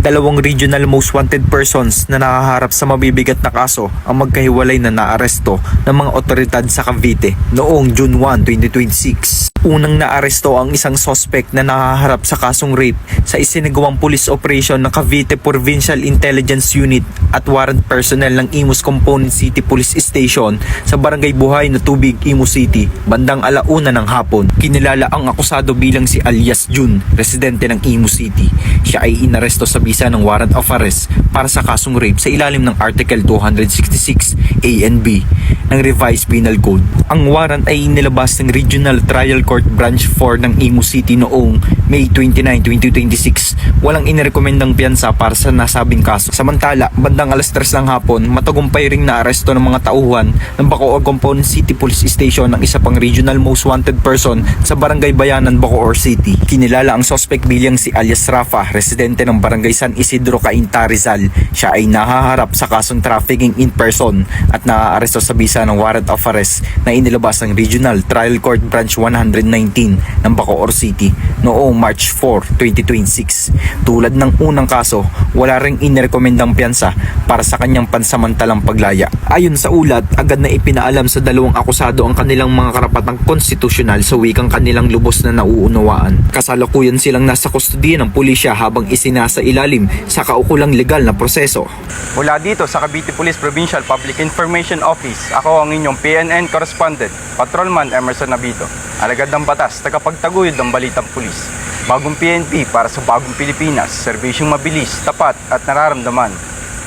Dalawang regional most wanted persons na nakaharap sa mabibigat na kaso ang magkahiwalay na naaresto ng mga otoridad sa Cavite noong June 1, 2026. Unang naaresto ang isang suspect na nakaharap sa kasong rape sa isinagawang police operation ng Cavite Provincial Intelligence Unit at warrant personnel ng Imus Component City Police Station sa Barangay Buhay na Tubig, Imus City, bandang 1:00 ng hapon. Kinilala ang akusado bilang si alias Jun, residente ng Imus City. Siya ay inaresto sa bisa ng warrant of arrest para sa kasong rape sa ilalim ng Article 266 A and B ng Revised Penal Code. Ang warrant ay inilabas ng Regional Trial Court Branch 4 ng Imus City noong May 29, 2026. Walang inirekomendang piyansa para sa nasabing kaso. Samantala, bandang 3:00 ng hapon, matagumpay ring naaresto ng mga tauhan ng Bacoor Component City Police Station ng isa pang regional most wanted person sa Barangay Bayanan, Bacoor City. Kinilala ang suspect bilang si alias Rafa, residente ng Barangay San Isidro, Cainta, Rizal. Siya ay nahaharap sa kasong trafficking in person at naaaresto sa bisa ng warrant of arrest na inilabas ng Regional Trial Court Branch 119 ng Bacoor City noong March 4, 2026. Tulad ng unang kaso, wala ring inirekomendang piyansa para sa kanyang pansamantalang paglaya. Ayon sa ulat, agad na ipinaalam sa dalawang akusado ang kanilang mga karapatang konstitusyonal sa wikang kanilang lubos na nauunawaan. Kasalukuyan silang nasa kustodiya ng pulisya habang isinasa ilalim sa kaukulang legal na proseso. Mula dito sa Cavite Police Provincial Public Information Office, ako ang inyong PNN correspondent, Patrolman Emerson Nabito. Alagad ng batas, tagapagtaguyod ng balitang pulis. Bagong PNP para sa bagong Pilipinas, serbisyong mabilis, tapat at nararamdaman.